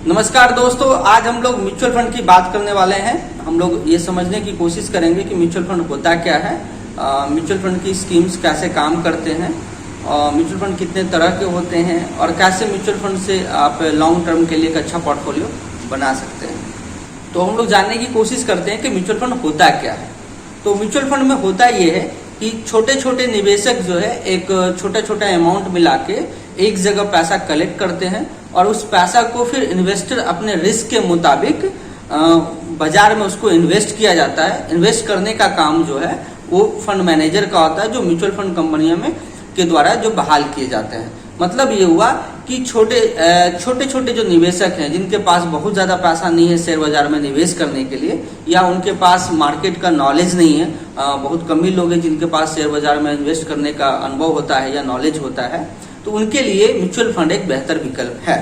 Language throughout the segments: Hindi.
नमस्कार दोस्तों, आज हम लोग म्यूचुअल फंड की बात करने वाले हैं। हम लोग ये समझने की कोशिश करेंगे कि म्यूचुअल फंड होता क्या है, म्यूचुअल फंड की स्कीम्स कैसे काम करते हैं, म्यूचुअल फंड कितने तरह के होते हैं और कैसे म्यूचुअल फंड से आप लॉन्ग टर्म के लिए एक अच्छा पोर्टफोलियो बना सकते हैं। तो हम लोग जानने की कोशिश करते हैं कि म्यूचुअल फंड होता क्या है। तो म्यूचुअल फंड में होता ये है कि छोटे छोटे निवेशक जो है एक छोटा छोटा अमाउंट मिला के एक जगह पैसा कलेक्ट करते हैं और उस पैसा को फिर इन्वेस्टर अपने रिस्क के मुताबिक बाजार में उसको इन्वेस्ट किया जाता है। इन्वेस्ट करने का काम जो है वो फंड मैनेजर का होता है, जो म्यूचुअल फंड कंपनियों में के द्वारा जो बहाल किए जाते हैं। मतलब ये हुआ कि छोटे छोटे जो निवेशक हैं, जिनके पास बहुत ज़्यादा पैसा नहीं है शेयर बाजार में निवेश करने के लिए, या उनके पास मार्केट का नॉलेज नहीं है, बहुत कम ही लोग हैं जिनके पास शेयर बाजार में इन्वेस्ट करने का अनुभव होता है या नॉलेज होता है, तो उनके लिए म्यूचुअल फंड एक बेहतर विकल्प है।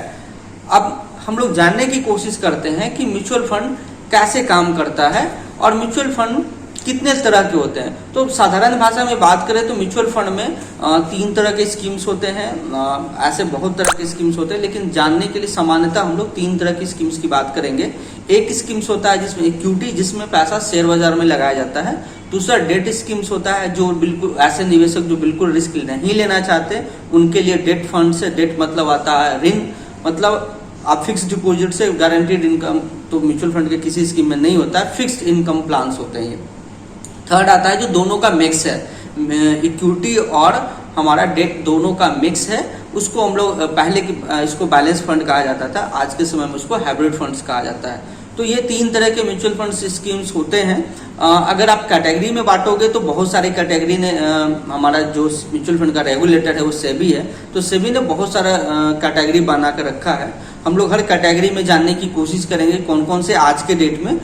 अब हम लोग जानने की कोशिश करते हैं कि म्यूचुअल फंड कैसे काम करता है और म्यूचुअल फंड कितने तरह के होते हैं। तो साधारण भाषा में बात करें तो म्यूचुअल फंड में 3 तरह के स्कीम्स होते हैं। ऐसे बहुत तरह के स्कीम्स होते हैं, लेकिन जानने के लिए सामान्यतः हम लोग 3 तरह की स्कीम्स की बात करेंगे। एक स्कीम्स होता है जिसमें इक्विटी, जिसमें पैसा शेयर बाजार में लगाया जाता है। दूसरा डेट स्कीम्स होता है, जो बिल्कुल ऐसे निवेशक जो बिल्कुल रिस्क नहीं लेना चाहते उनके लिए डेट फंड से, डेट मतलब आता है ऋण, मतलब आप फिक्स डिपॉजिट से गारंटीड इनकम, तो म्यूचुअल फंड के किसी स्कीम में नहीं होता है, फिक्स्ड इनकम प्लान्स होते हैं। थर्ड आता है जो दोनों का मिक्स है, इक्विटी और हमारा डेट दोनों का मिक्स है, उसको हम लोग पहले की इसको बैलेंस फंड कहा जाता था, आज के समय में उसको हाइब्रिड फंड्स कहा जाता है। तो ये 3 तरह के म्यूचुअल फंड स्कीम्स होते हैं। अगर आप कैटेगरी में बांटोगे तो बहुत सारी कैटेगरी ने, हमारा जो म्यूचुअल फंड का रेगुलेटर है वो सेबी है, तो सेबी ने बहुत सारा कैटेगरी बना कर रखा है। हम लोग हर कैटेगरी में जानने की कोशिश करेंगे कौन कौन से आज के डेट में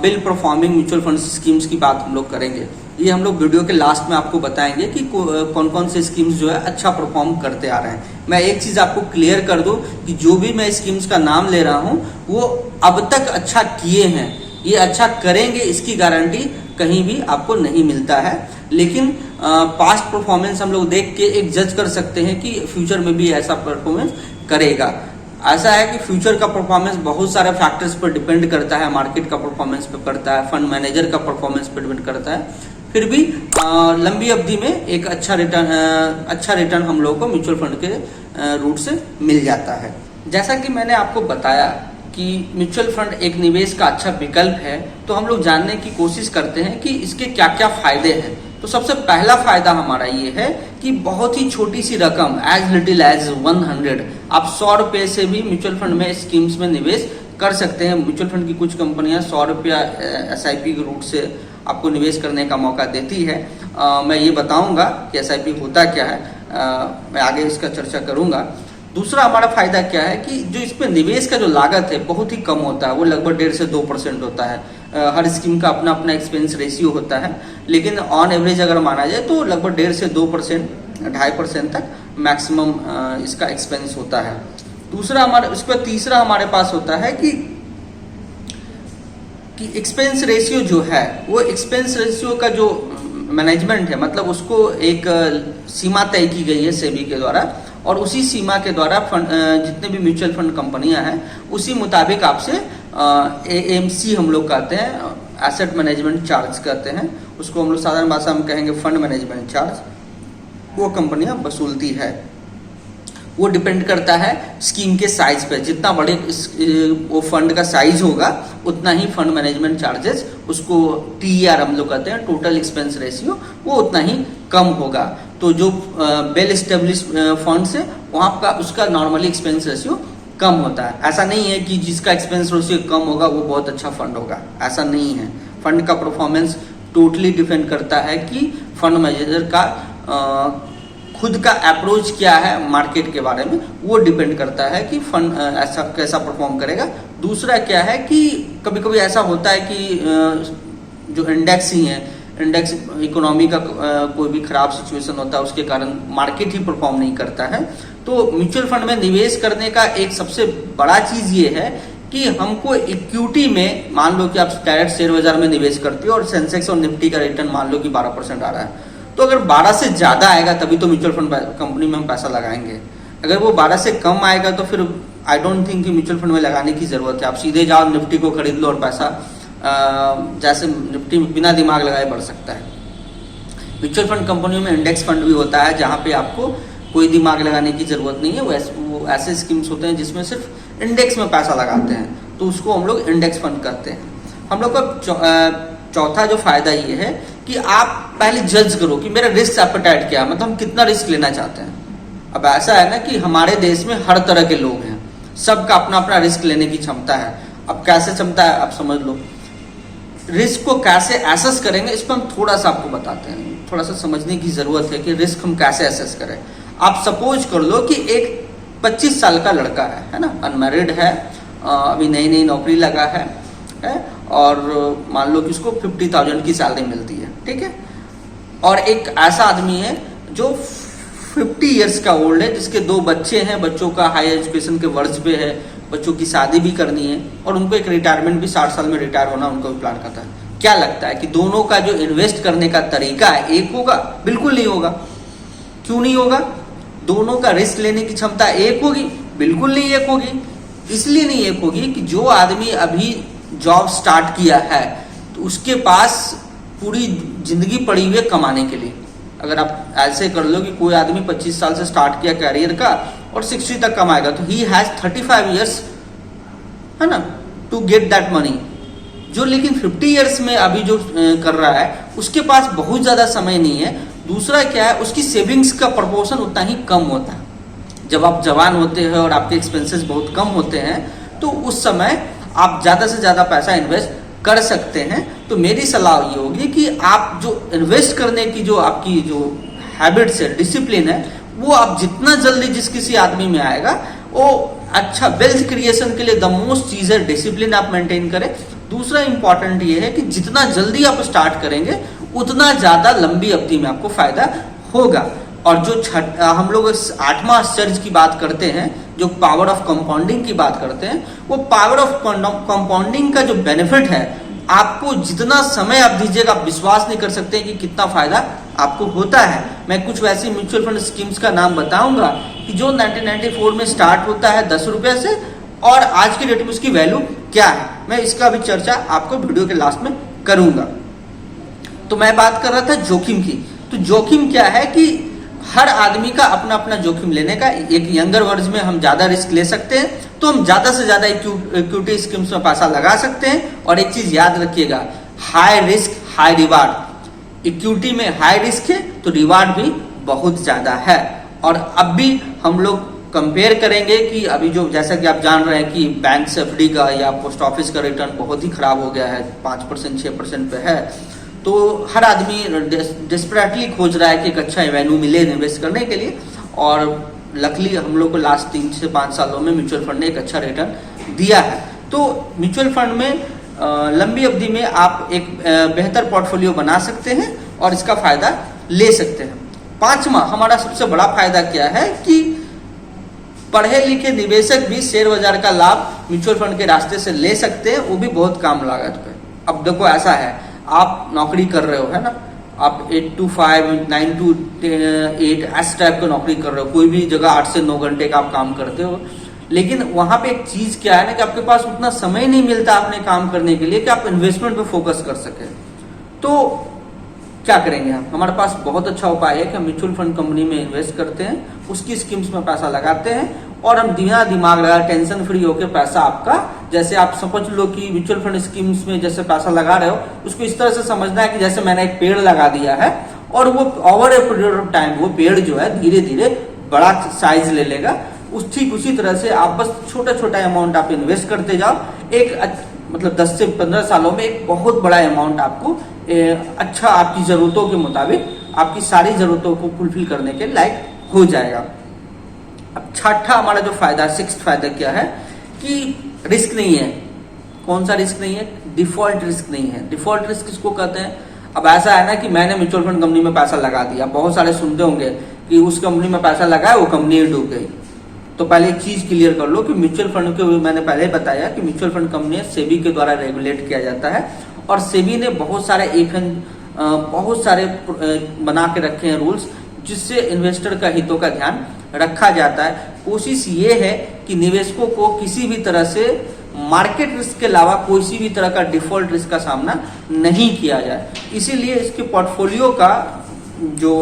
bill performing mutual fund schemes की बात हम लोग करेंगे। ये हम लोग वीडियो के लास्ट में आपको बताएंगे कि कौन कौन से स्कीम्स जो है अच्छा परफॉर्म करते आ रहे हैं। मैं एक चीज आपको क्लियर कर दूं कि जो भी मैं स्कीम्स का नाम ले रहा हूं वो अब तक अच्छा किए हैं, ये अच्छा करेंगे इसकी गारंटी कहीं भी आपको नहीं मिलता है, लेकिन पास्ट परफॉर्मेंस हम लोग देख के एक जज कर सकते हैं कि फ्यूचर में भी ऐसा परफॉर्मेंस करेगा। ऐसा है कि फ्यूचर का परफॉर्मेंस बहुत सारे फैक्टर्स पर डिपेंड करता है, मार्केट का परफॉर्मेंस पर करता है, फंड मैनेजर का परफॉर्मेंस पर डिपेंड करता है। फिर भी लंबी अवधि में एक अच्छा रिटर्न हम लोगों को म्यूचुअल फंड के रूट से मिल जाता है। जैसा कि मैंने आपको बताया कि म्यूचुअल फंड एक निवेश का अच्छा विकल्प है, तो हम लोग जानने की कोशिश करते हैं कि इसके क्या क्या फायदे हैं। तो सबसे पहला फायदा हमारा ये है कि बहुत ही छोटी सी रकम, एज लिटिल एज 100, आप 100 रुपये से भी म्यूचुअल फंड में स्कीम्स में निवेश कर सकते हैं। म्यूचुअल फंड की कुछ कंपनियां 100 रुपया SIP के रूट से आपको निवेश करने का मौका देती है। मैं ये बताऊंगा कि SIP होता क्या है, मैं आगे इसका चर्चा करूंगा। दूसरा हमारा फायदा क्या है कि जो इसमें निवेश का जो लागत है बहुत ही कम होता है, वो लगभग 1.5 से 2% होता है। हर स्कीम का अपना अपना एक्सपेंस रेशियो होता है, लेकिन ऑन एवरेज अगर माना जाए तो लगभग 1.5 से 2%, 2.5% तक मैक्सिमम इसका एक्सपेंस होता है। दूसरा हमारे उसके बाद तीसरा हमारे पास होता है कि एक्सपेंस रेशियो जो है, वो एक्सपेंस रेशियो का जो मैनेजमेंट है, मतलब उसको एक सीमा तय की गई है सेबी के द्वारा, और उसी सीमा के द्वारा फंड जितने भी म्यूचुअल फंड कंपनियां हैं उसी मुताबिक आपसे AMC हम लोग कहते हैं, एसेट मैनेजमेंट चार्ज कहते हैं उसको, हम लोग साधारण भाषा में कहेंगे फंड मैनेजमेंट चार्ज, वो कंपनियां वसूलती है। वो डिपेंड करता है स्कीम के साइज पे, जितना बड़े वो फंड का साइज होगा उतना ही फंड मैनेजमेंट चार्जेस, उसको TER हम लोग कहते हैं, टोटल एक्सपेंस रेशियो, वो उतना ही कम होगा। तो जो वेल एस्टेब्लिश फंड्स है वहाँ का उसका नॉर्मली एक्सपेंस रेशियो कम होता है। ऐसा नहीं है कि जिसका एक्सपेंस रेशियो कम होगा वो बहुत अच्छा फंड होगा, ऐसा नहीं है। फंड का परफॉर्मेंस टोटली डिपेंड करता है कि फंड मैनेजर का खुद का अप्रोच क्या है मार्केट के बारे में, वो डिपेंड करता है कि फंड ऐसा कैसा परफॉर्म करेगा। दूसरा क्या है कि कभी कभी ऐसा होता है कि जो इंडेक्स ही है, इंडेक्स इकोनॉमी का कोई भी खराब सिचुएशन होता है, उसके कारण मार्केट ही परफॉर्म नहीं करता है। तो म्यूचुअल फंड में निवेश करने का एक सबसे बड़ा चीज ये है कि हमको इक्विटी में, मान लो कि आप डायरेक्ट शेयर बाजार में निवेश करते हो और सेंसेक्स और निफ्टी का रिटर्न मान लो कि 12% आ रहा है, तो अगर 12 से ज्यादा आएगा तभी तो म्यूचुअल फंड कंपनी में हम पैसा लगाएंगे। अगर वो 12 से कम आएगा तो फिर आई डोंट थिंक कि म्यूचुअल फंड में लगाने की ज़रूरत है। आप सीधे जाओ निफ्टी को खरीद लो और पैसा जैसे निफ्टी में बिना दिमाग लगाए बढ़ सकता है। म्यूचुअल फंड कंपनियों में इंडेक्स फंड भी होता है जहाँ पे आपको कोई दिमाग लगाने की ज़रूरत नहीं है। वो ऐसे स्कीम्स होते हैं जिसमें सिर्फ इंडेक्स में पैसा लगाते हैं, तो उसको हम लोग इंडेक्स फंड कहते हैं। हम लोग का चौथा जो फायदा ये है कि आप पहले जज करो कि मेरा रिस्क एपेटाइट क्या है, मतलब हम कितना रिस्क लेना चाहते हैं। अब ऐसा है ना कि हमारे देश में हर तरह के लोग हैं, सबका अपना अपना रिस्क लेने की क्षमता है। अब कैसे क्षमता है आप समझ लो। रिस्क को कैसे एसेस करेंगे इस पर हम थोड़ा सा आपको बताते हैं। थोड़ा सा समझने की जरूरत है कि रिस्क हम कैसे एसेस करें। आप सपोज कर लो कि एक 25 साल का लड़का है ना, अनमैरिड है, अभी नई नई नौकरी लगा है और मान लो कि उसको 50,000 की सैलरी मिलती है, ठीक है। और एक ऐसा आदमी है जो 50 इयर्स का ओल्ड है, जिसके 2 बच्चे हैं, बच्चों का हाई एजुकेशन के वर्ज पे है, बच्चों की शादी भी करनी है और उनको एक रिटायरमेंट भी 60 साल में रिटायर होना उनको भी प्लान करता है। क्या लगता है कि दोनों का जो इन्वेस्ट करने का तरीका है एक होगा? बिल्कुल नहीं होगा। क्यों नहीं होगा? दोनों का रिस्क लेने की क्षमता एक होगी? बिल्कुल नहीं एक होगी। इसलिए नहीं एक होगी कि जो आदमी अभी जॉब स्टार्ट किया है तो उसके पास पूरी जिंदगी पड़ी हुई है कमाने के लिए। अगर आप ऐसे कर लो कि कोई आदमी 25 साल से स्टार्ट किया कैरियर का और 60 तक कमाएगा तो ही हैज 35 इयर्स, है ना, टू गेट दैट मनी। जो लेकिन 50 इयर्स में अभी जो कर रहा है उसके पास बहुत ज़्यादा समय नहीं है। दूसरा क्या है, उसकी सेविंग्स का प्रोपोर्शन उतना ही कम होता है। जब आप जवान होते हैं और आपके एक्सपेंसेस बहुत कम होते हैं तो उस समय आप ज़्यादा से ज़्यादा पैसा इन्वेस्ट कर सकते हैं। तो मेरी सलाह ये होगी कि आप जो इन्वेस्ट करने की जो आपकी जो हैबिट्स है, डिसिप्लिन है, वो आप जितना जल्दी जिस किसी आदमी में आएगा वो अच्छा वेल्थ क्रिएशन के लिए द मोस्ट चीज़ है डिसिप्लिन आप मेंटेन करें। दूसरा इंपॉर्टेंट ये है कि जितना जल्दी आप स्टार्ट करेंगे उतना ज़्यादा लंबी अवधि में आपको फायदा होगा। और जो हम लोग 8वां आश्चर्य की बात करते हैं, जो पावर ऑफ कंपाउंडिंग की बात करते हैं, वो पावर ऑफ कंपाउंडिंग का जो बेनिफिट है, आपको जितना समय आप दीजिएगा आप विश्वास नहीं कर सकते कि कितना फायदा आपको होता है। मैं कुछ वैसी म्यूचुअल फंड स्कीम्स का नाम बताऊंगा कि जो 1994 में स्टार्ट होता है 10 रुपये से और आज की डेट में उसकी वैल्यू क्या है। मैं इसका भी चर्चा आपको वीडियो के लास्ट में करूंगा। तो मैं बात कर रहा था जोखिम की। तो जोखिम क्या है कि हर आदमी का अपना अपना जोखिम लेने का। एक यंगर वर्ज में हम ज़्यादा रिस्क ले सकते हैं तो हम ज़्यादा से ज़्यादा इक्विटी स्कीम्स में पैसा लगा सकते हैं। और एक चीज़ याद रखिएगा, high risk high reward. Equity में हाई रिस्क है तो रिवार्ड भी बहुत ज़्यादा है। और अब भी हम लोग कंपेयर करेंगे कि अभी जो जैसा कि आप जान रहे हैं कि बैंक से एफडी का या पोस्ट ऑफिस का रिटर्न बहुत ही खराब हो गया है, 5% 6% पे है। तो हर आदमी डिस्परेटली खोज रहा है कि एक अच्छा एवेन्यू मिले इन्वेस्ट करने के लिए। और लकली हम लोग को लास्ट 3 से 5 सालों में म्यूचुअल फंड ने एक अच्छा रिटर्न दिया है। तो म्यूचुअल फंड में लंबी अवधि में आप एक बेहतर पोर्टफोलियो बना सकते हैं और इसका फायदा ले सकते हैं। 5वां हमारा सबसे बड़ा फायदा क्या है कि पढ़े लिखे निवेशक भी शेयर बाजार का लाभ म्यूचुअल फंड के रास्ते से ले सकते हैं, वो भी बहुत कम लागत पे। अब देखो ऐसा है, आप नौकरी कर रहे हो, है ना, आप 8 to 5 9 to 8 ऐसे टाइप का नौकरी कर रहे हो, कोई भी जगह 8 से 9 घंटे का आप काम करते हो। लेकिन वहां पे एक चीज क्या है ना कि आपके पास उतना समय नहीं मिलता अपने काम करने के लिए कि आप इन्वेस्टमेंट पे फोकस कर सके। तो क्या करेंगे हम? हमारे पास बहुत अच्छा उपाय है कि हम म्यूचुअल फंड कंपनी में इन्वेस्ट करते हैं, उसकी स्कीम्स में पैसा लगाते हैं और हम बिना दिमाग लगा टेंशन फ्री होकर पैसा आपका, जैसे आप समझ लो कि म्यूचुअल फंड स्कीम्स में जैसे पैसा लगा रहे हो उसको इस तरह से समझना है कि जैसे मैंने एक पेड़ लगा दिया है और वो over a period of time वो पेड़ जो है धीरे धीरे बड़ा साइज ले लेगा। ठीक उसी तरह से आप बस छोटा छोटा अमाउंट आप इन्वेस्ट करते जाओ, एक मतलब 10 से 15 सालों में एक बहुत बड़ा अमाउंट आपको अच्छा आपकी ज़रूरतों के मुताबिक आपकी सारी ज़रूरतों को फुलफिल करने के लायक हो जाएगा। अब छठा हमारा जो फायदा, 6th फायदा क्या है कि रिस्क नहीं है। कौन सा रिस्क नहीं है? डिफॉल्ट रिस्क नहीं है। डिफॉल्ट रिस्क किसको कहते हैं? अब ऐसा है ना कि मैंने म्यूचुअल फंड कंपनी में पैसा लगा दिया, बहुत सारे सुनते होंगे कि उस कंपनी में पैसा लगाया वो कंपनी डूब गई। तो पहले एक चीज क्लियर कर लो कि म्यूचुअल फंड के मैंने पहले बताया कि म्यूचुअल फंड कंपनी सेबी के द्वारा रेगुलेट किया जाता है और सेबी ने बहुत सारे बना के रखे हैं रूल्स जिससे इन्वेस्टर का हितों का ध्यान रखा जाता है। कोशिश ये है कि निवेशकों को किसी भी तरह से मार्केट रिस्क के अलावा किसी भी तरह का डिफॉल्ट रिस्क का सामना नहीं किया जाए। इसीलिए इसके पोर्टफोलियो का जो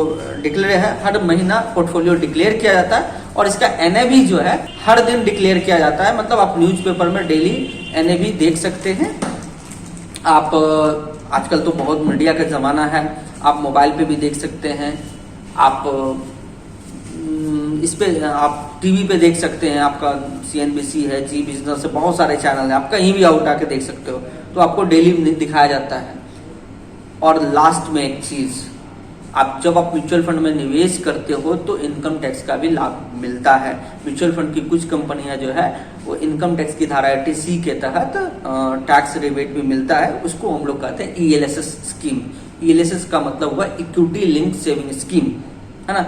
डिक्लेयर है, हर महीना पोर्टफोलियो डिक्लेयर किया जाता है और इसका एनएवी जो है हर दिन डिक्लेयर किया जाता है। मतलब आप न्यूज़पेपर में डेली एनएवी देख सकते हैं। आप आजकल तो बहुत मीडिया का ज़माना है, आप मोबाइल पे भी देख सकते हैं, आप इस पे आप टीवी पे देख सकते हैं। आपका सीएनबीसी है, जी बिजनेस है, बहुत सारे चैनल हैं, आप कहीं भी उठा के देख सकते हो। तो आपको डेली दिखाया जाता है। और लास्ट में एक चीज़, जब आप म्यूचुअल फंड में निवेश करते हो तो इनकम टैक्स का भी लाभ मिलता है। म्यूचुअल फंड की कुछ कंपनियां जो है वो इनकम टैक्स की धारा 80C के तहत टैक्स रिबेट भी मिलता है। उसको हम लोग कहते हैं ELSS स्कीम। ELSS का मतलब हुआ इक्विटी लिंक सेविंग स्कीम, है ना।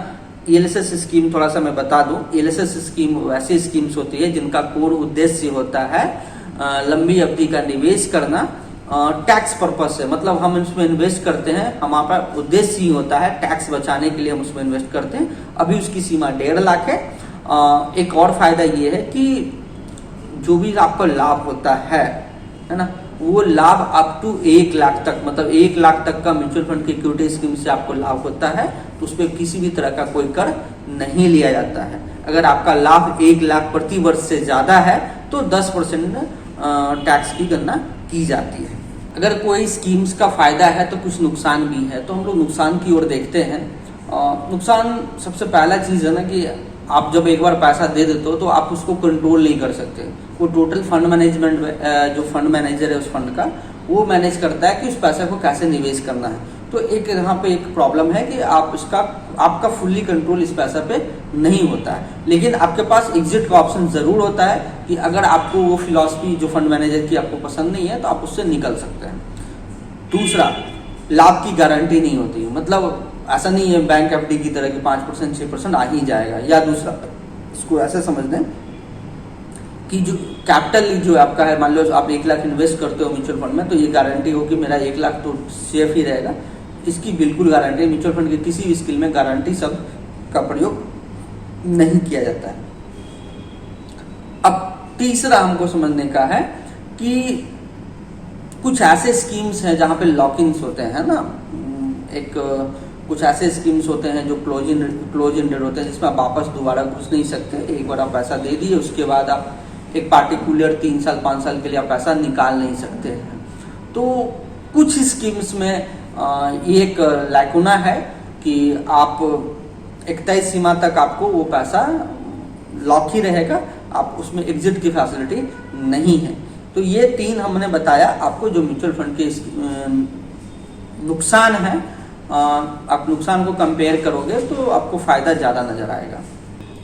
ELSS स्कीम थोड़ा सा मैं बता दूं, ELSS स्कीम वैसी स्कीम्स होती है जिनका कोर उद्देश्य होता है लंबी अवधि का निवेश करना टैक्स पर्पज से। मतलब हम इसमें इन्वेस्ट करते हैं, हमारा उद्देश्य ही होता है टैक्स बचाने के लिए हम उसमें इन्वेस्ट करते हैं। अभी उसकी सीमा 1.5 लाख है। एक और फायदा ये है कि जो भी आपको लाभ होता है ना, वो लाभ अप टू 1 लाख तक, मतलब 1 लाख तक का म्यूचुअल फंड की इक्विटी स्कीम से आपको लाभ होता है तो उस पर किसी भी तरह का कोई कर नहीं लिया जाता है। अगर आपका लाभ 1 लाख प्रति वर्ष से ज्यादा है तो 10% टैक्स की गणना की जाती है। अगर कोई स्कीम्स का फायदा है तो कुछ नुकसान भी है, तो हम लोग नुकसान की ओर देखते हैं। नुकसान सबसे पहला चीज है ना कि आप जब एक बार पैसा दे देते हो तो आप उसको कंट्रोल नहीं कर सकते। वो टोटल फंड मैनेजमेंट, जो फंड मैनेजर है उस फंड का, वो मैनेज करता है कि उस पैसे को कैसे निवेश करना है। तो एक यहाँ पे एक प्रॉब्लम है कि आपका फुल्ली कंट्रोल इस पैसा पे नहीं होता है। लेकिन आपके पास एग्जिट का ऑप्शन जरूर होता है कि अगर आपको वो फिलॉसफी जो फंड मैनेजर की आपको पसंद नहीं है तो आप उससे निकल सकते हैं। दूसरा, लाभ की गारंटी नहीं होती। मतलब ऐसा नहीं है बैंक एफडी की तरह कि 5% 6% आ ही जाएगा। या दूसरा, इसको ऐसे समझ दें कि जो कैपिटल जो आपका है, मान लो आप 1 लाख इन्वेस्ट करते हो म्यूचुअल फंड में, तो ये गारंटी हो कि मेरा 1 लाख तो सेफ ही रहेगा, इसकी बिल्कुल गारंटी। म्यूचुअल फंड की किसी भी स्कीम में गारंटी शब्द का प्रयोग नहीं किया जाता है। अब तीसरा हमको समझने का है कि कुछ ऐसे स्कीम्स हैं जहां पे लॉक इन्स होते हैं ना। कुछ ऐसे स्कीम्स होते हैं जो क्लोज एंडेड होते हैं, जिसमें आप वापस दोबारा घुस नहीं सकते। एक बार आप पैसा दे दिए, उसके बाद आप एक पार्टिकुलर 3 साल 5 साल के लिए आप पैसा निकाल नहीं सकते हैं। तो कुछ स्कीम्स में ये एक लैकुना है कि आप एक तय सीमा तक आपको वो पैसा लॉक ही रहेगा, आप उसमें एग्जिट की फैसिलिटी नहीं है। तो ये 3 हमने बताया आपको जो म्यूचुअल फंड के नुकसान है। आप नुकसान को कंपेयर करोगे तो आपको फायदा ज्यादा नजर आएगा।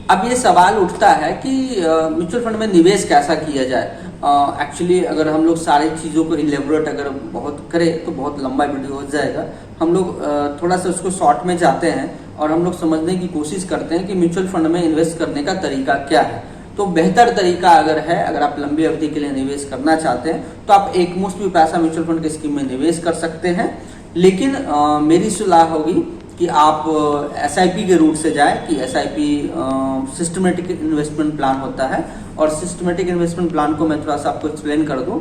अब ये सवाल उठता है कि म्यूचुअल फंड में निवेश कैसा किया जाए। एक्चुअली अगर हम लोग सारी चीज़ों को इलेबोरेट अगर बहुत करें तो बहुत लंबा वीडियो हो जाएगा। हम लोग थोड़ा सा उसको शॉर्ट में जाते हैं और हम लोग समझने की कोशिश करते हैं कि म्यूचुअल फंड में इन्वेस्ट करने का तरीका क्या है। तो बेहतर तरीका अगर आप लंबी अवधि के लिए निवेश करना चाहते हैं तो आप एक मुश्त भी पैसा म्यूचुअल फंड की स्कीम में निवेश कर सकते हैं। लेकिन मेरी सलाह होगी कि आप SIP के रूट से जाएं। कि SIP सिस्टमेटिक इन्वेस्टमेंट प्लान होता है, और सिस्टमेटिक इन्वेस्टमेंट प्लान को मैं थोड़ा सा आपको एक्सप्लेन कर दूं।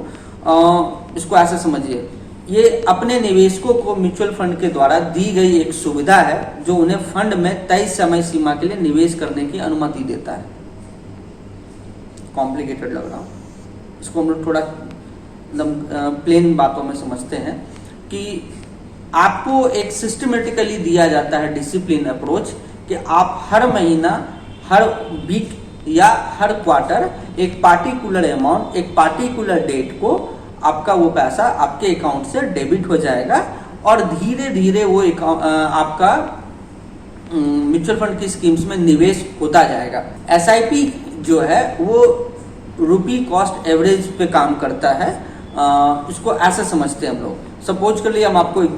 इसको ऐसे समझिए, ये अपने निवेशकों को म्यूचुअल फंड के द्वारा दी गई एक सुविधा है जो उन्हें फंड में तय समय सीमा के लिए निवेश करने की अनुमति देता है। कॉम्प्लिकेटेड लग रहा हूँ, इसको हम लोग थोड़ा एकदम प्लेन बातों में समझते हैं कि आपको एक सिस्टमेटिकली दिया जाता है डिसिप्लिन अप्रोच कि आप हर महीना, हर वीक या हर क्वार्टर एक पार्टिकुलर अमाउंट, एक पार्टिकुलर डेट को आपका वो पैसा आपके अकाउंट से डेबिट हो जाएगा और धीरे धीरे वो आपका म्यूचुअल फंड की स्कीम्स में निवेश होता जाएगा। SIP जो है वो रुपी कॉस्ट एवरेज पे काम करता है। इसको ऐसे समझते हैं हम लोग। सपोज कर लिए हम आपको एक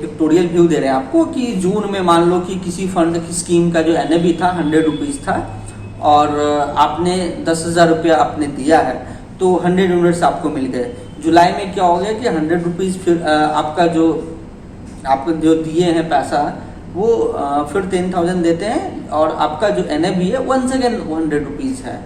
पिक्टोरियल व्यू दे रहे हैं आपको कि जून में मान लो कि किसी फंड की स्कीम का जो NAV था 100 रुपीज था और आपने 10,000 रुपया आपने दिया है तो 100 यूनिट्स आपको मिल गए। जुलाई में क्या हो गया कि 100 रुपीज फिर आपको जो दिए हैं पैसा वो फिर 10,000 देते हैं और आपका जो NAV है वंस अगेन 100 रुपीज़ है।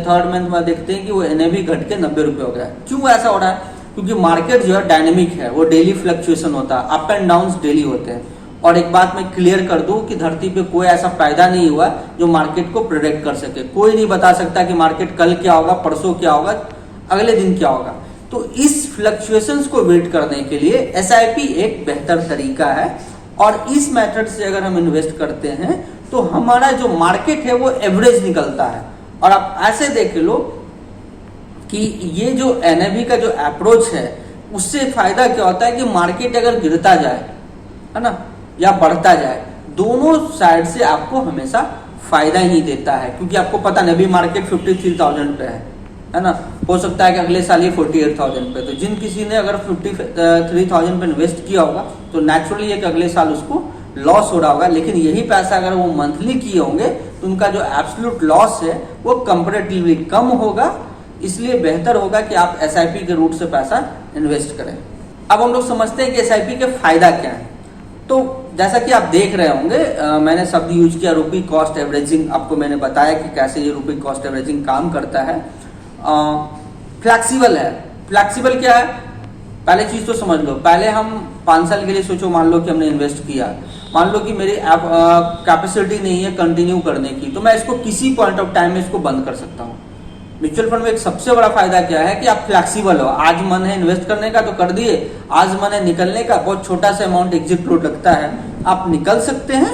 थर्ड मंथ में देखते हैं कि वो NAV घट के 90 रुपये हो गया। क्यों ऐसा हो रहा है? क्योंकि मार्केट जो है डायनेमिक है, वो डेली फ्लक्चुएशन होता है, अप एंड डाउन डेली होते हैं। और एक बात मैं क्लियर कर दूं कि धरती पे कोई ऐसा पैदा नहीं हुआ जो मार्केट को प्रेडिक्ट कर सके। कोई नहीं बता सकता कि मार्केट कल क्या होगा, परसों क्या होगा, अगले दिन क्या होगा। तो इस फ्लक्चुएशंस को वेट करने के लिए SIP एक बेहतर तरीका है। और इस मेथड से अगर हम इन्वेस्ट करते हैं तो हमारा जो मार्केट है वो एवरेज निकलता है। और आप ऐसे देख लो कि ये जो NAV का जो अप्रोच है उससे फायदा क्या होता है कि मार्केट अगर गिरता जाए, है ना, या बढ़ता जाए, दोनों साइड से आपको हमेशा फायदा ही देता है। क्योंकि आपको पता नहीं अभी मार्केट 53,000 पे है ना, हो सकता है कि अगले साल ये 48,000 पे। तो जिन किसी ने अगर 53,000 पे इन्वेस्ट किया होगा तो नेचुरली एक अगले साल उसको लॉस हो रहा होगा। लेकिन यही पैसा अगर वो मंथली किए होंगे तो उनका जो एब्सोल्यूट लॉस है वो कंपैरेटिवली कम होगा। इसलिए बेहतर होगा कि आप SIP के रूट से पैसा इन्वेस्ट करें। अब हम लोग समझते हैं कि SIP के फायदा क्या है। तो जैसा कि आप देख रहे होंगे, मैंने शब्द यूज किया रुपी कॉस्ट एवरेजिंग। आपको मैंने बताया कि कैसे ये रुपी कॉस्ट एवरेजिंग काम करता है। फ्लैक्सिबल है। फ्लैक्सिबल क्या है? पहले चीज तो समझ लो। पहले हम 5 साल के लिए सोचो, मान लो कि हमने इन्वेस्ट किया, मान लो कि मेरी कैपेसिटी नहीं है कंटिन्यू करने की, तो मैं इसको किसी पॉइंट ऑफ टाइम में इसको बंद कर सकता हूँ। म्यूचुअल फंड में एक सबसे बड़ा फायदा क्या है कि आप फ्लैक्सिबल हो। आज मन है इन्वेस्ट करने का तो कर दिए, आज मन है निकलने का, बहुत छोटा सा अमाउंट एग्जिट फ्लोट लगता है, आप निकल सकते हैं।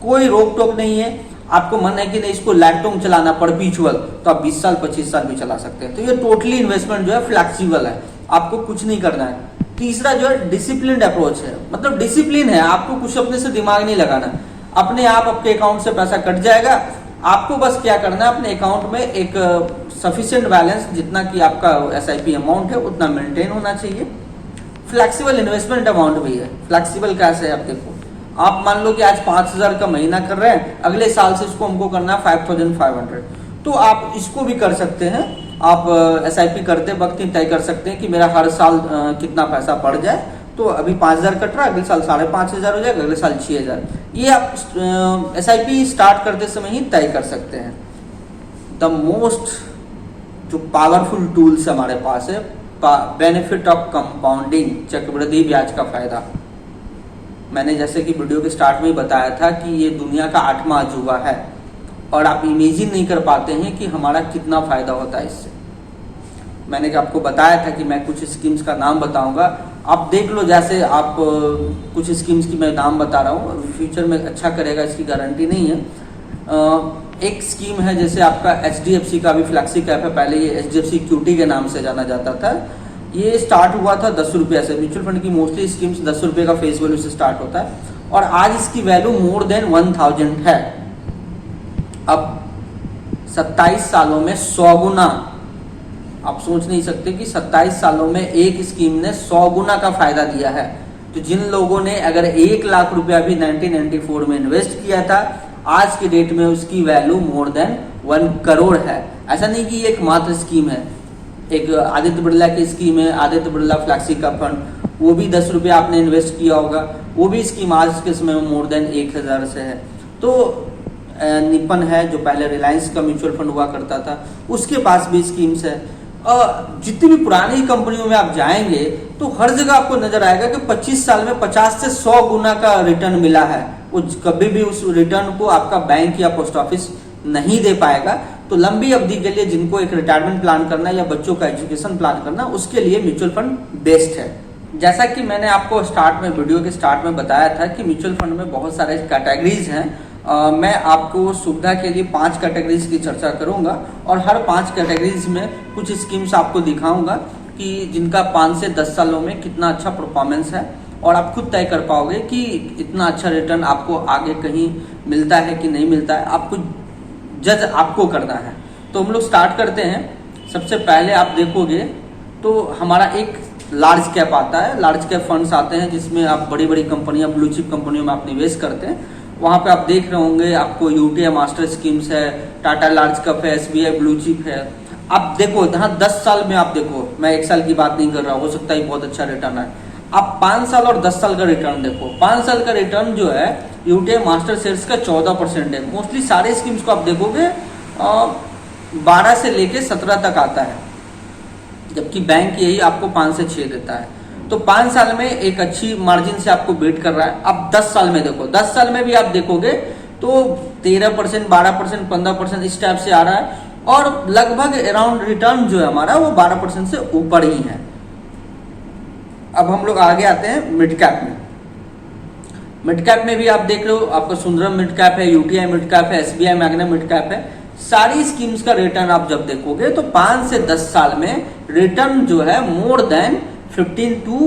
कोई रोक टोक नहीं है। आपको मन है कि नहीं इसको लैंगटर्म चलाना परपीचुअल, तो आप 20 साल 25 साल भी चला सकते हैं। तो ये टोटली इन्वेस्टमेंट जो है फ्लैक्सिबल है, आपको कुछ नहीं करना है। तीसरा जो है डिसिप्लिन्ड अप्रोच है, मतलब डिसिप्लिन है, आपको कुछ अपने से दिमाग नहीं लगाना, अपने आप आपके अकाउंट से पैसा कट जाएगा। आपको बस क्या करना है, अपने अकाउंट में एक सफिशिएंट बैलेंस, जितना कि आपका SIP अमाउंट है उतना मेंटेन होना चाहिए। फ्लेक्सिबल इन्वेस्टमेंट अमाउंट भी है। फ्लेक्सिबल कैसे है? आप देखो, आप मान लो कि आज 5,000 का महीना कर रहे हैं, अगले साल से इसको हमको करना है 5,500, तो आप इसको भी कर सकते हैं। आप SIP करते वक्त ही तय कर सकते हैं कि मेरा हर साल कितना पैसा बढ़ जाए। तो अभी 5,000 कट रहा है, अगले साल 5,500 हो जाएगा, अगले साल 6,000। ये आप SIP स्टार्ट करते समय ही तय कर सकते हैं। द मोस्ट जो पावरफुल टूल्स हमारे पास है, बेनिफिट ऑफ कंपाउंडिंग, चक्रवृद्धि ब्याज का फायदा। मैंने जैसे कि वीडियो के स्टार्ट में ही बताया था कि ये दुनिया का 8वां अजूबा है और आप इमेजिन नहीं कर पाते हैं कि हमारा कितना फायदा होता है इससे। मैंने आपको बताया था कि मैं कुछ स्कीम्स का नाम बताऊंगा, आप देख लो। जैसे आप कुछ स्कीम्स की मैं नाम बता रहा हूँ, फ्यूचर में अच्छा करेगा इसकी गारंटी नहीं है। एक स्कीम है जैसे आपका HDFC का भी फ्लैक्सी कैप है, पहले ये HDFC QT के नाम से जाना जाता था। ये स्टार्ट हुआ था 10 रुपये से। म्यूचुअल फंड की मोस्टली स्कीम्स 10 रुपये का फेस वैल्यू से स्टार्ट होता है और आज इसकी वैल्यू मोर देन 1,000 है। अब 27 सालों में 100 गुना, आप सोच नहीं सकते कि 27 सालों में एक स्कीम ने 100 गुना का फायदा दिया है। तो जिन लोगों ने अगर 1 लाख रुपया भी 1994 में इन्वेस्ट किया था, आज के डेट में उसकी वैल्यू मोर देन 1 करोड़ है। ऐसा नहीं कि एक मात्र स्कीम है। एक आदित्य बिरला की स्कीम है, आदित्य बिरला फ्लैक्सी का फंड, वो भी 10 रुपये आपने इन्वेस्ट किया होगा, वो भी स्कीम आज के समय में मोर देन 1,000 से है। तो निपन है जो पहले रिलायंस का म्यूचुअल फंड हुआ करता था, उसके पास भी स्कीम्स है। जितनी भी पुरानी कंपनियों में आप जाएंगे तो हर जगह आपको नजर आएगा कि 25 साल में 50 से 100 गुना का रिटर्न मिला है। वो कभी भी उस रिटर्न को आपका बैंक या पोस्ट ऑफिस नहीं दे पाएगा। तो लंबी अवधि के लिए जिनको एक रिटायरमेंट प्लान करना है या बच्चों का एजुकेशन प्लान करना, उसके लिए म्यूचुअल फंड बेस्ट है। जैसा कि मैंने आपको स्टार्ट में, वीडियो के स्टार्ट में बताया था कि म्यूचुअल फंड में बहुत सारे कैटेगरीज हैं। मैं आपको सुविधा के लिए 5 कैटेगरीज की चर्चा करूंगा और हर 5 कैटेगरीज में कुछ स्कीम्स आपको दिखाऊंगा कि जिनका 5 से 10 सालों में कितना अच्छा परफॉर्मेंस है और आप खुद तय कर पाओगे कि इतना अच्छा रिटर्न आपको आगे कहीं मिलता है कि नहीं मिलता है। आपको जज आपको करना है। तो हम लोग स्टार्ट करते हैं। सबसे पहले आप देखोगे तो हमारा एक लार्ज कैप आता है, लार्ज कैप फंड्स आते हैं जिसमें आप बड़ी बड़ी कंपनियां, ब्लू चिप कंपनियों में आप निवेश करते हैं। वहाँ पे आप देख रहे होंगे आपको UTI मास्टर स्कीम्स है, टाटा लार्ज कैप है, SBI ब्लू चिप है। आप देखो यहाँ 10 साल में आप देखो, मैं 1 साल की बात नहीं कर रहा, हो सकता है बहुत अच्छा रिटर्न है। आप 5 साल और 10 साल का रिटर्न देखो। 5 साल का रिटर्न जो है यूटीआई मास्टर शेयर्स का 14% है। मोस्टली सारे स्कीम्स को आप देखोगे 12 से लेके 17 तक आता है, जबकि बैंक यही आपको 5 से 6 देता है। तो 5 साल में एक अच्छी मार्जिन से आपको बीट कर रहा है। अब 10 साल में देखो, 10 साल में भी आप देखोगे तो 13%, 12%, 15% इस टाइप से आ रहा है, और लगभग अराउंड रिटर्न जो है हमारा वो 12% से ऊपर ही है। अब हम लोग आगे आते हैं मिड कैप में। मिड कैप में भी आप देख रहे हो, आपका सुंदरम मिड कैप है, यूटीआई मिड कैप है, एसबीआई मैग्ना मिड कैप है। सारी स्कीम्स का रिटर्न आप जब देखोगे तो 5 से 10 साल में रिटर्न जो है मोर देन 15 to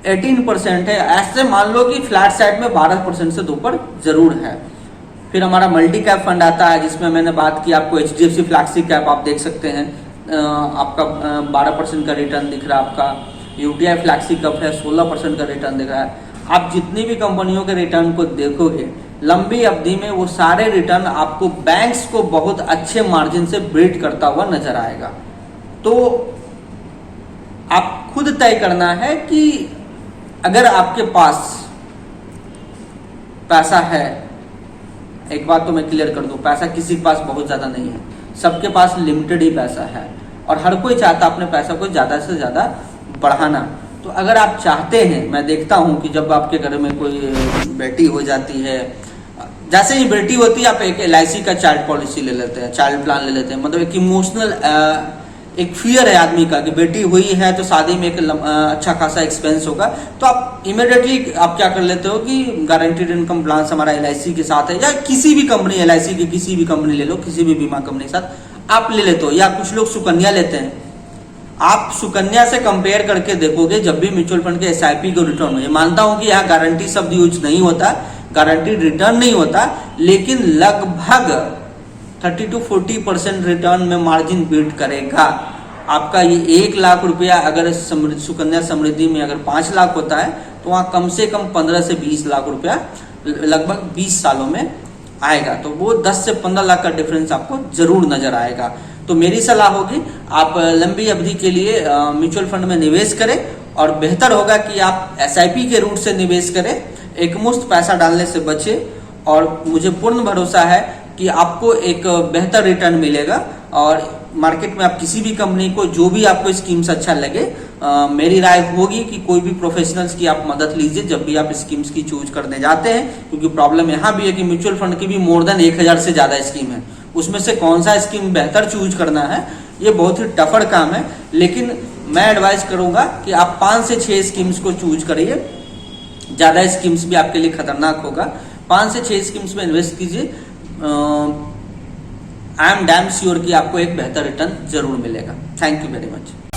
18% है। ऐसे मान लो कि फ्लैट साइड में 12% से ऊपर जरूर है। फिर हमारा मल्टी कैप फंड आता है, जिसमें मैंने बात की आपको एचडीएफसी फ्लैक्सी कैप आप देख सकते हैं, आपका 12% का रिटर्न दिख रहा है। आपका यूटीआई फ्लैक्सी कैप है, 16% का रिटर्न दिख रहा है। आप जितनी भी कंपनियों के रिटर्न को देखोगे लंबी अवधि में, वो सारे रिटर्न आपको बैंक्स को बहुत अच्छे मार्जिन से बीट करता हुआ नजर आएगा। तो आप खुद तय करना है कि अगर आपके पास पैसा है, एक बात तो मैं क्लियर कर दूं, पैसा किसी के पास बहुत ज्यादा नहीं है, सबके पास लिमिटेड ही पैसा है, और हर कोई चाहता अपने पैसा को ज्यादा से ज्यादा बढ़ाना। तो अगर आप चाहते हैं, मैं देखता हूं कि जब आपके घर में कोई बेटी हो जाती है, जैसे ही बेटी होती है आप एक LIC का चाइल्ड पॉलिसी ले लेते हैं, चाइल्ड प्लान ले लेते हैं। मतलब एक इमोशनल एक फियर है आदमी का कि बेटी हुई है तो शादी में एक अच्छा खासा एक्सपेंस होगा, तो आप इमिडिएटली आप क्या कर लेते हो कि गारंटीड इनकम प्लान हमारा LIC के साथ है, या किसी भी कंपनी, LIC की किसी भी कंपनी ले लो, किसी भी बीमा कंपनी के साथ आप ले लेते हो, या कुछ लोग सुकन्या लेते हैं। आप सुकन्या से कंपेयर करके देखोगे, जब भी म्यूचुअल फंड के SIP को रिटर्न हो, ये मानता हूं कि यहाँ गारंटी शब्द यूज नहीं होता, गारंटीड रिटर्न नहीं होता, लेकिन लगभग 30 to 40% रिटर्न में मार्जिन बीट करेगा। आपका ये 1 लाख रुपया अगर सुकन्या समृद्धि में अगर 5 लाख होता है, तो वहाँ कम से कम 15 से 20 लाख रुपया लगभग 20 सालों में आएगा। तो वो 10 से 15 लाख का डिफरेंस आपको जरूर नजर आएगा। तो मेरी सलाह होगी आप लंबी अवधि के लिए म्यूचुअल फंड में निवेश करें, और बेहतर होगा कि आप SIP के रूट से निवेश करें, एकमुश्त पैसा डालने से बचे, और मुझे पूर्ण भरोसा है कि आपको एक बेहतर रिटर्न मिलेगा। और मार्केट में आप किसी भी कंपनी को, जो भी आपको स्कीम्स अच्छा लगे, मेरी राय होगी कि कोई भी प्रोफेशनल्स की आप मदद लीजिए जब भी आप स्कीम्स की चूज करने जाते हैं। क्योंकि प्रॉब्लम यहाँ भी है कि म्यूचुअल फंड की भी मोर देन 1000 से ज्यादा स्कीम है, उसमें से कौन सा स्कीम बेहतर चूज करना है ये बहुत ही टफर काम है। लेकिन मैं एडवाइस करूंगा कि आप 5 से 6 स्कीम्स को चूज करिए, ज्यादा स्कीम्स भी आपके लिए खतरनाक होगा। 5 से 6 स्कीम्स में इन्वेस्ट कीजिए, आई एम डैम श्योर कि आपको एक बेहतर रिटर्न जरूर मिलेगा। Thank you very much.